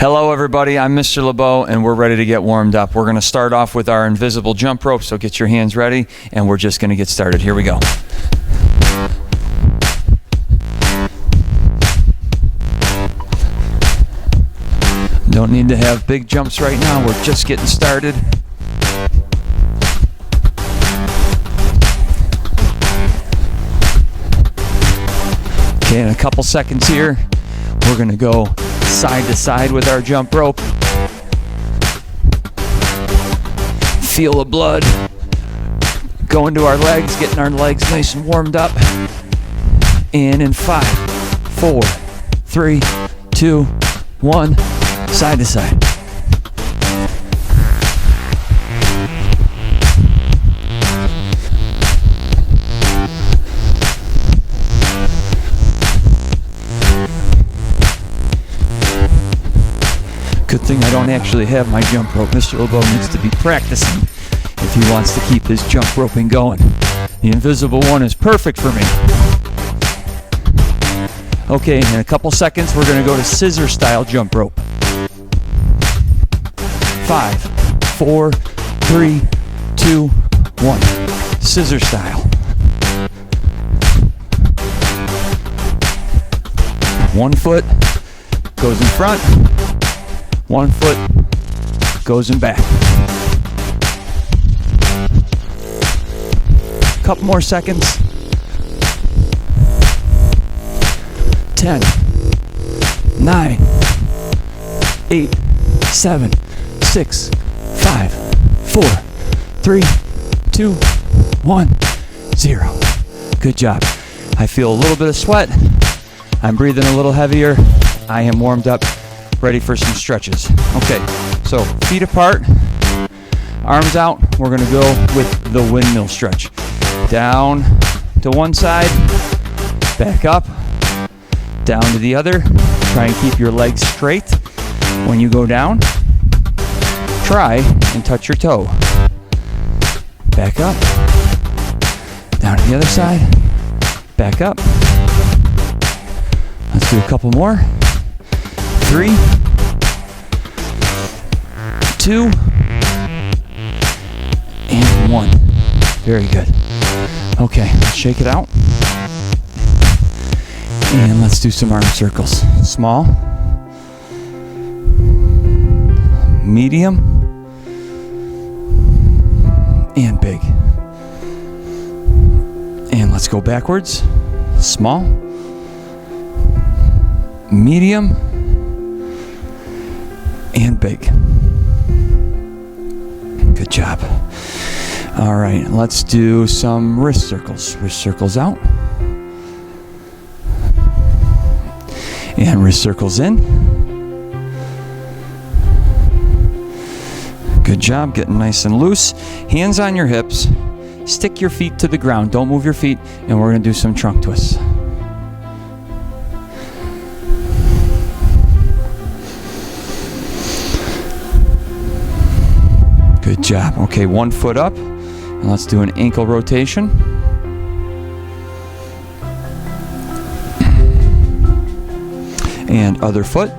Hello everybody, I'm Mr. LeBeau and we're ready to get warmed up. We're going to start off with our invisible jump rope, so get your hands ready and we're just going to get started. Here we go. Don't need to have big jumps right now, we're just getting started. Okay, in a couple seconds here, we're going to go side to side with our jump rope. Feel the blood going to our legs, getting our legs nice and warmed up. And in 5, 4, 3, 2, 1, side to side. Good thing I don't actually have my jump rope. Mr. LeBeau needs to be practicing if he wants to keep his jump roping going. The invisible one is perfect for me. Okay, in a couple seconds we're going to go to scissor style jump rope. 5, 4, 3, 2, 1. Scissor style. 1 foot goes in front. 1 foot goes in back. Couple more seconds. 10, 9, 8, 7, 6, 5, 4, 3, 2, 1, 0. Good job. I feel a little bit of sweat. I'm breathing a little heavier. I am warmed up, ready for some stretches. Okay, so feet apart, arms out. We're gonna go with the windmill stretch. Down to one side, back up, down to the other. Try and keep your legs straight when you go down. Try and touch your toe. Back up, down to the other side, back up. Let's do a couple more. 3, 2, and 1. Very good. Okay, let's shake it out. And let's do some arm circles. Small, medium, and big. And let's go backwards. Small, medium, and big. Good job. All right, let's do some wrist circles. Wrist circles out. And wrist circles in. Good job, getting nice and loose. Hands on your hips. Stick your feet to the ground. Don't move your feet, and we're gonna do some trunk twists. Good job. Okay, 1 foot up, and let's do an ankle rotation. And other foot.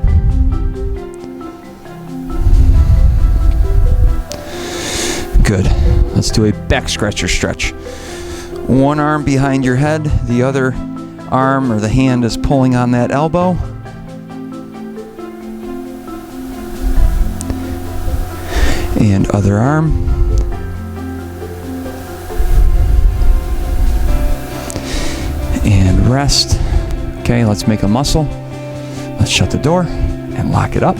Good. Let's do a back scratcher stretch. One arm behind your head, the other arm or the hand is pulling on that elbow. And other arm. And rest. Okay, let's make a muscle. Let's shut the door and lock it up.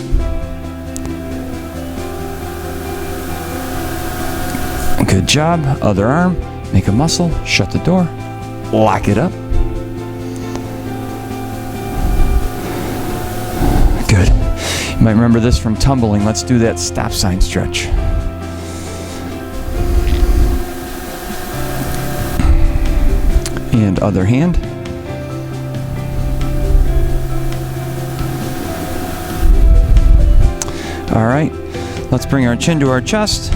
Good job. Other arm. Make a muscle. Shut the door. Lock it up. Good. You might remember this from tumbling. Let's do that stop sign stretch. And other hand. All right, let's bring our chin to our chest.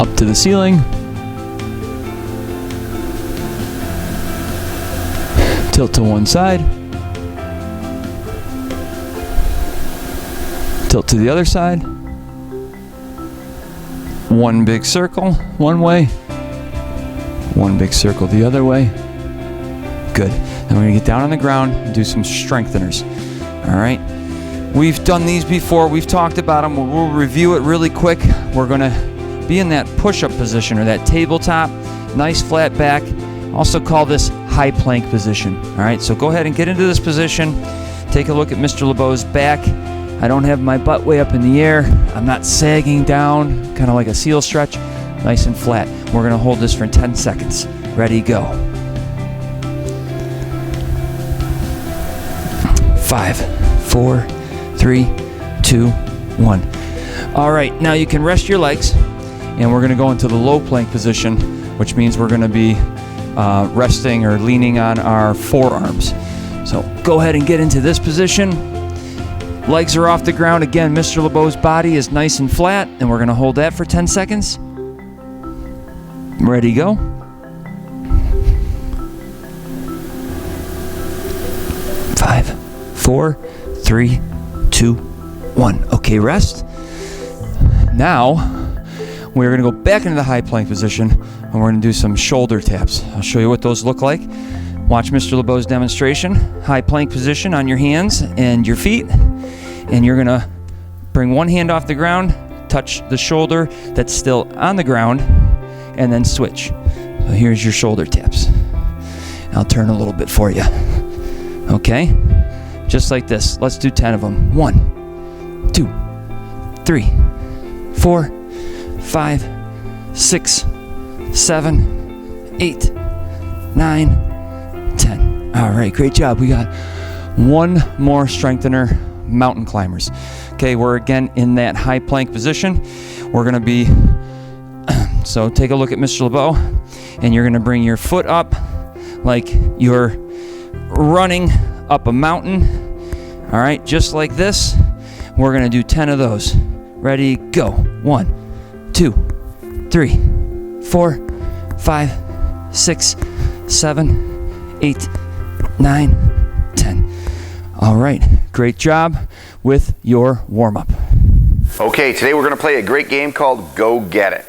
Up to the ceiling. Tilt to one side. Tilt to the other side. One big circle, one way. One big circle the other way. Good. Then we're gonna get down on the ground and do some strengtheners. All right. We've done these before. We've talked about them. We'll review it really quick. We're gonna be in that push-up position or that tabletop, nice flat back. Also call this high plank position. All right. So go ahead and get into this position. Take a look at Mr. LeBeau's back. I don't have my butt way up in the air. I'm not sagging down, kind of like a seal stretch. Nice and flat. We're gonna hold this for 10 seconds. Ready, go. 5, 4, 3, 2, 1. All right, now you can rest your legs, and we're gonna go into the low plank position, which means we're gonna be resting or leaning on our forearms. So go ahead and get into this position. Legs are off the ground. Again, Mr. LeBeau's body is nice and flat, and we're gonna hold that for 10 seconds. Ready, go. 5, 4, 3, 2, 1. Okay, rest. Now, we're gonna go back into the high plank position, and we're gonna do some shoulder taps. I'll show you what those look like. Watch Mr. LeBeau's demonstration. High plank position on your hands and your feet. And you're gonna bring one hand off the ground, touch the shoulder that's still on the ground, and then switch. So here's your shoulder taps. I'll turn a little bit for you. Okay? Just like this. Let's do 10 of them. 1, 2, 3, 4, 5, 6, 7, 8, 9, 10. All right, great job. We got one more strengthener, mountain climbers. Okay, we're again in that high plank position. We're gonna be, so take a look at Mr. LeBeau, and you're gonna bring your foot up like you're running up a mountain. All right, just like this. We're gonna do 10 of those. Ready, go. 1, 2, 3, 4, 5, 6, 7, 8, 9, 10. All right, great job with your warm-up. Okay, today we're going to play a great game called Go Get It.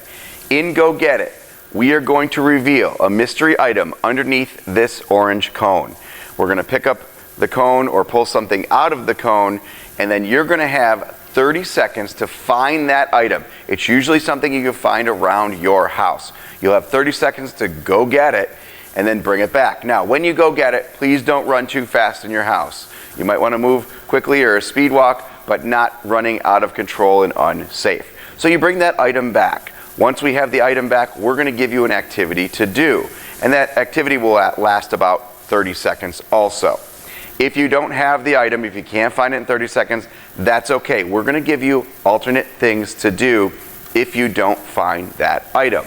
In Go Get It, we are going to reveal a mystery item underneath this orange cone. We're going to pick up the cone or pull something out of the cone, and then you're going to have 30 seconds to find that item. It's usually something you can find around your house. You'll have 30 seconds to go get it and then bring it back. Now, when you go get it, please don't run too fast in your house. You might want to move quickly or a speed walk, but not running out of control and unsafe. So you bring that item back. Once we have the item back, we're going to give you an activity to do. And that activity will last about 30 seconds also. If you don't have the item, if you can't find it in 30 seconds, that's okay. We're going to give you alternate things to do if you don't find that item.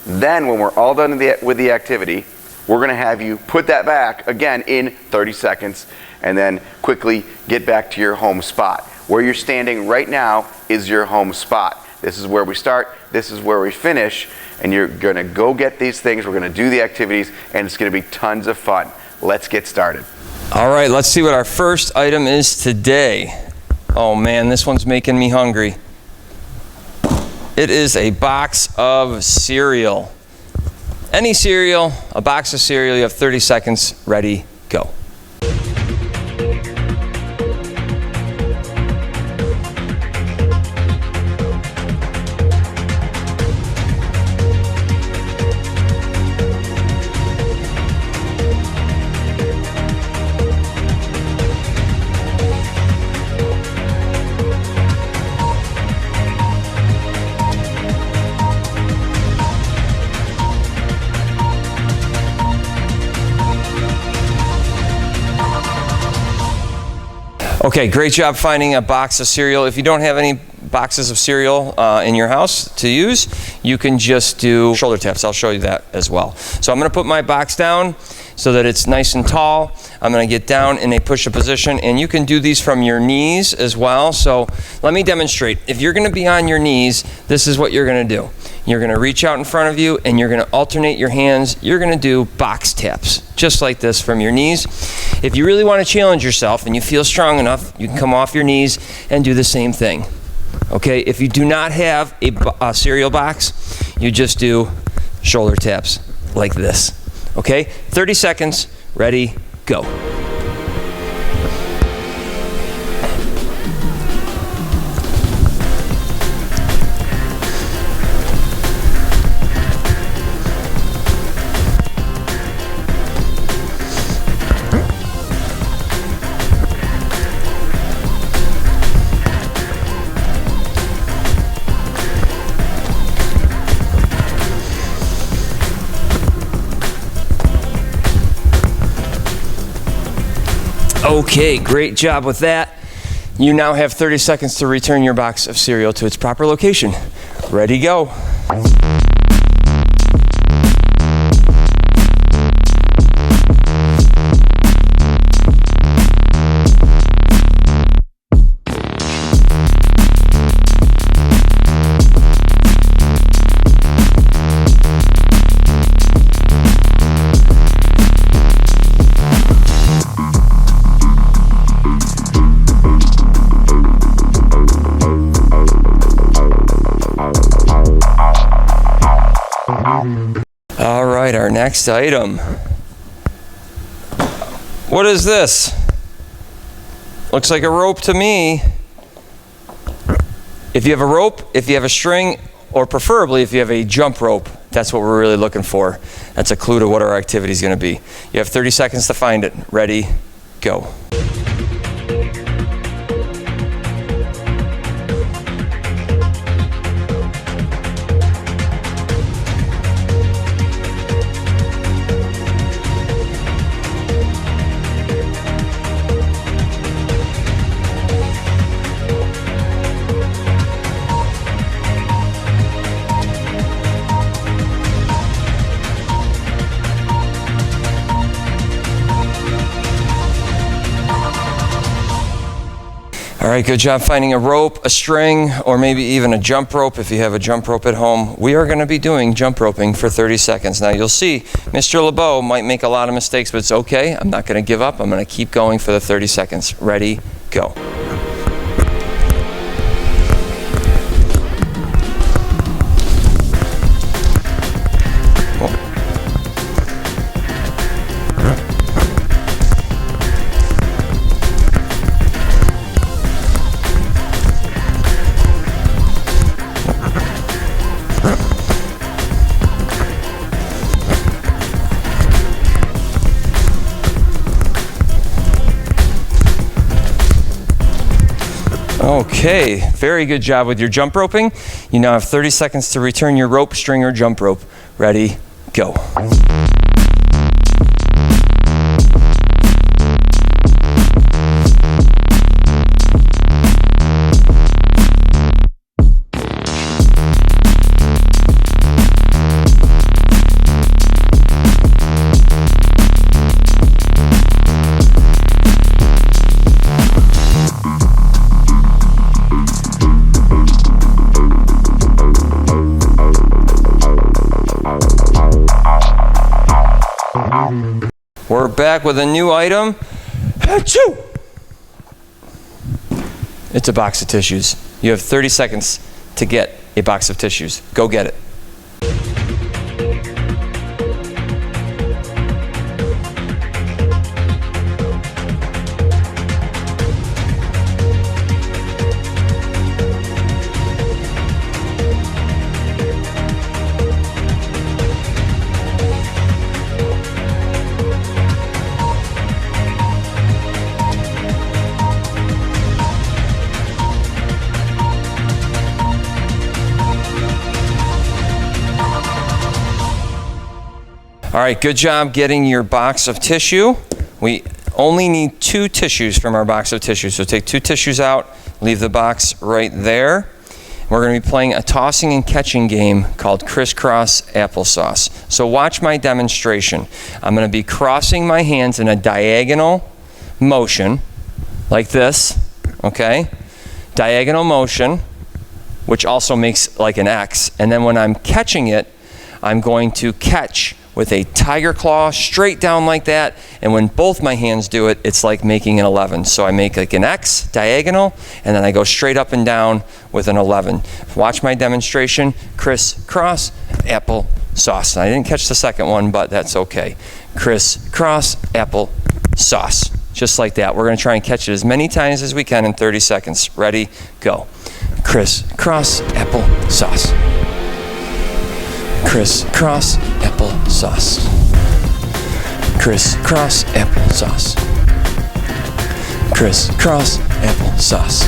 Then when we're all done with the activity, we're going to have you put that back again in 30 seconds and then quickly get back to your home spot. Where you're standing right now is your home spot. This is where we start, this is where we finish, and you're going to go get these things, we're going to do the activities, and it's going to be tons of fun. Let's get started. All right, let's see what our first item is today. Oh man, this one's making me hungry. It is a box of cereal. Any cereal, a box of cereal, you have 30 seconds, ready, go. Okay, great job finding a box of cereal. If you don't have any boxes of cereal in your house to use, you can just do shoulder taps. I'll show you that as well. So I'm going to put my box down, so that it's nice and tall. I'm going to get down in a push-up position, and you can do these from your knees as well. So let me demonstrate. If you're going to be on your knees, this is what you're going to do. You're going to reach out in front of you, and you're going to alternate your hands. You're going to do box taps, just like this from your knees. If you really want to challenge yourself and you feel strong enough, you can come off your knees and do the same thing. Okay, if you do not have a cereal box, you just do shoulder taps like this. Okay, 30 seconds, ready, go. Okay, great job with that. You now have 30 seconds to return your box of cereal to its proper location. Ready, go. All right, our next item. What is this? Looks like a rope to me. If you have a rope, if you have a string, or preferably if you have a jump rope, that's what we're really looking for. That's a clue to what our activity is going to be. You have 30 seconds to find it. Ready, go. All right, good job finding a rope, a string, or maybe even a jump rope if you have a jump rope at home. We are going to be doing jump roping for 30 seconds. Now you'll see Mr. LeBeau might make a lot of mistakes, but it's okay. I'm not going to give up. I'm going to keep going for the 30 seconds. Ready, go. Okay, very good job with your jump roping. You now have 30 seconds to return your rope, string, or jump rope. Ready, go. We're back with a new item. Achoo! It's a box of tissues. You have 30 seconds to get a box of tissues. Go get it. All right, good job getting your box of tissue. We only need 2 tissues from our box of tissue. So take 2 tissues out, leave the box right there. We're going to be playing a tossing and catching game called crisscross applesauce. So watch my demonstration. I'm going to be crossing my hands in a diagonal motion like this, okay? Diagonal motion, which also makes like an X. And then when I'm catching it, I'm going to catch with a tiger claw straight down like that. And when both my hands do it, it's like making an 11. So I make like an X diagonal, and then I go straight up and down with an 11. Watch my demonstration. Crisscross applesauce. I didn't catch the second one, but that's okay. Crisscross applesauce. Just like that. We're going to try and catch it as many times as we can in 30 seconds. Ready, go. Crisscross applesauce. Crisscross applesauce. Crisscross applesauce. Crisscross applesauce.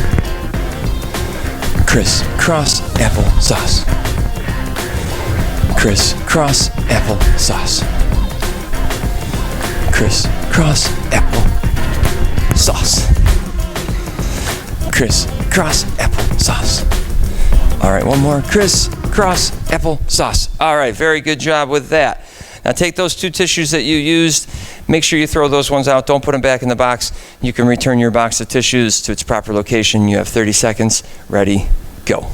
Crisscross applesauce. Crisscross applesauce. Crisscross applesauce. Crisscross applesauce. All right, one more. Crisscross applesauce. All right, very good job with that. Now take those two tissues that you used, make sure you throw those ones out, don't put them back in the box. You can return your box of tissues to its proper location. You have 30 seconds. Ready, go.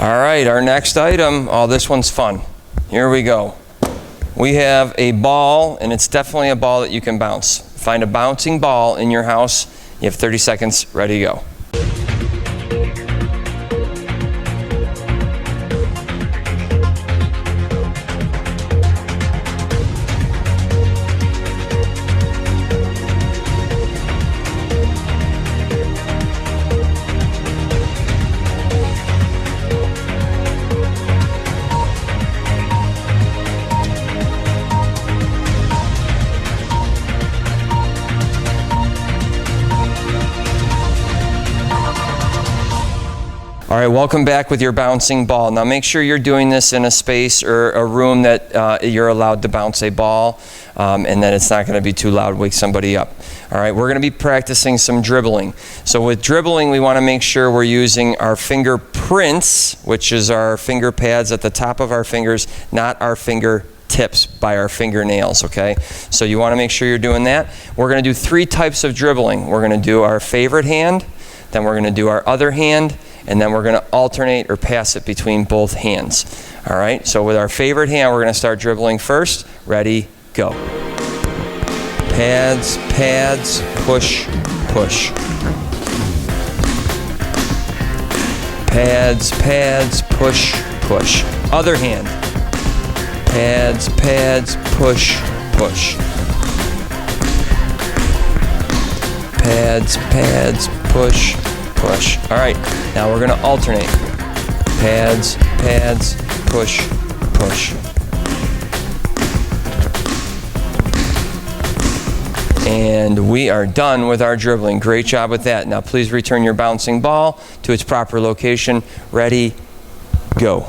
All right, our next item, oh, this one's fun. Here we go. We have a ball, and it's definitely a ball that you can bounce. Find a bouncing ball in your house. You have 30 seconds, ready to go. All right, welcome back with your bouncing ball. Now make sure you're doing this in a space or a room that you're allowed to bounce a ball, and that it's not going to be too loud, wake somebody up. All right, we're going to be practicing some dribbling. So with dribbling, we want to make sure we're using our fingerprints, which is our finger pads at the top of our fingers, not our finger tips by our fingernails, okay? So you want to make sure you're doing that. We're going to do 3 types of dribbling. We're going to do our favorite hand, then we're going to do our other hand, and then we're going to alternate or pass it between both hands. All right, so with our favorite hand, we're going to start dribbling first. Ready, go. Pads, pads, push, push. Pads, pads, push, push. Other hand. Pads, pads, push, push. Pads, pads, push, push. All right, now we're going to alternate. Pads, pads, push, push. And we are done with our dribbling. Great job with that. Now please return your bouncing ball to its proper location. Ready, go.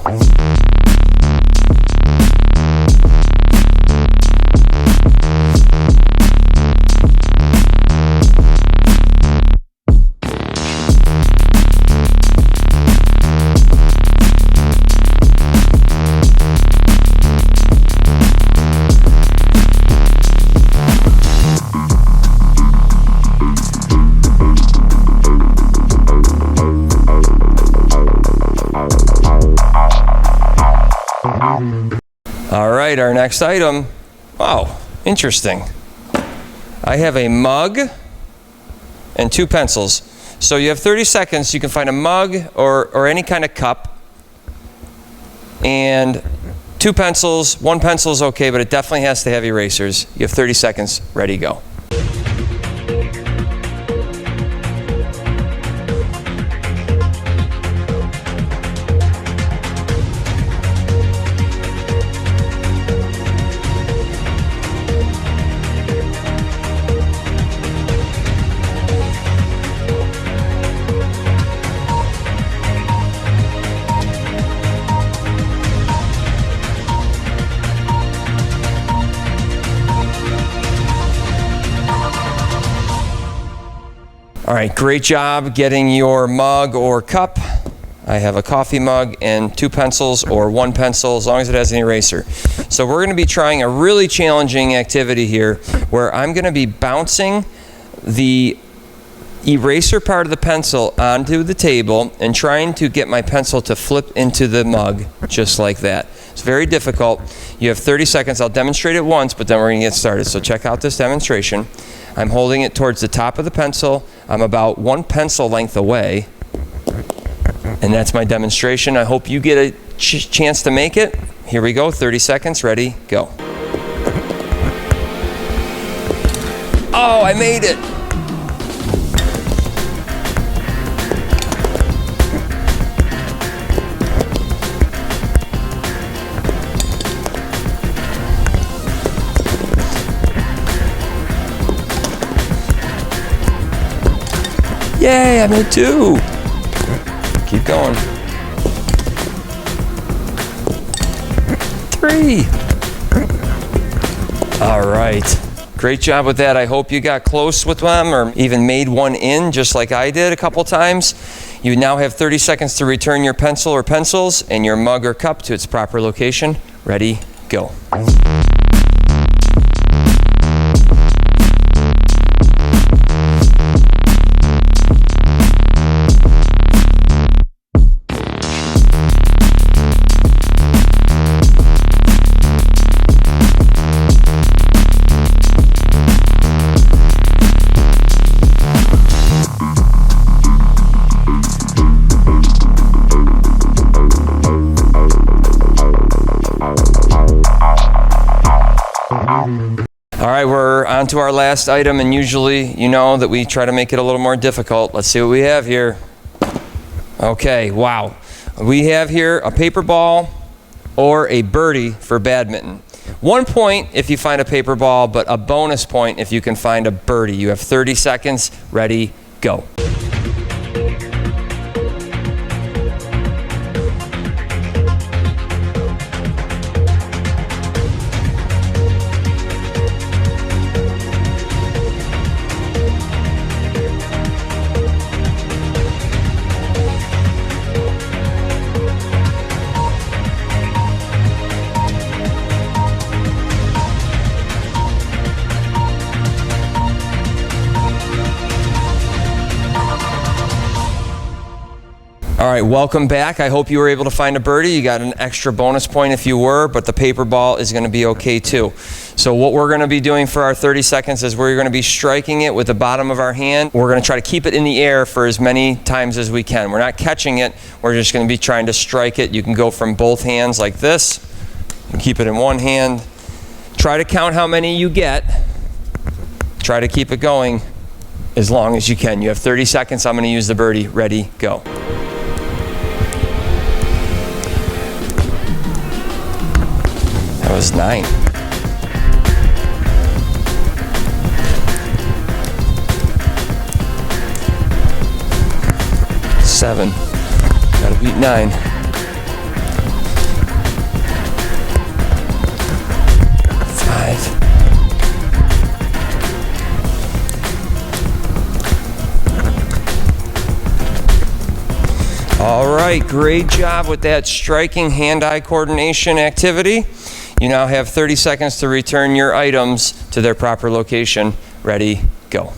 All right, our next item. Wow, interesting. I have a mug and 2 pencils. So you have 30 seconds. You can find a mug or any kind of cup. And 2 pencils. 1 pencil is okay, but it definitely has to have erasers. You have 30 seconds. Ready, go. All right, great job getting your mug or cup. I have a coffee mug and 2 pencils or 1 pencil, as long as it has an eraser. So we're going to be trying a really challenging activity here where I'm going to be bouncing the eraser part of the pencil onto the table and trying to get my pencil to flip into the mug just like that. It's very difficult. You have 30 seconds. I'll demonstrate it once, but then we're going to get started. So check out this demonstration. I'm holding it towards the top of the pencil. I'm about 1 pencil length away. And that's my demonstration. I hope you get a chance to make it. Here we go, 30 seconds, ready, go. Oh, I made it. Yay, I made 2. Keep going. 3. All right. Great job with that. I hope you got close with them or even made one in just like I did a couple times. You now have 30 seconds to return your pencil or pencils and your mug or cup to its proper location. Ready, go. All right, we're on to our last item, and usually you know that we try to make it a little more difficult. Let's see what we have here. Okay, wow. We have here a paper ball or a birdie for badminton. 1 point if you find a paper ball, but a bonus point if you can find a birdie. You have 30 seconds, ready, go. All right, welcome back. I hope you were able to find a birdie. You got an extra bonus point if you were, but the paper ball is going to be okay too. So what we're going to be doing for our 30 seconds is we're going to be striking it with the bottom of our hand. We're going to try to keep it in the air for as many times as we can. We're not catching it. We're just going to be trying to strike it. You can go from both hands like this and keep it in one hand. Try to count how many you get. Try to keep it going as long as you can. You have 30 seconds. I'm going to use the birdie. Ready, go. That was 9. 7. Gotta beat 9. 5. All right, great job with that striking hand-eye coordination activity. You now have 30 seconds to return your items to their proper location. Ready, go.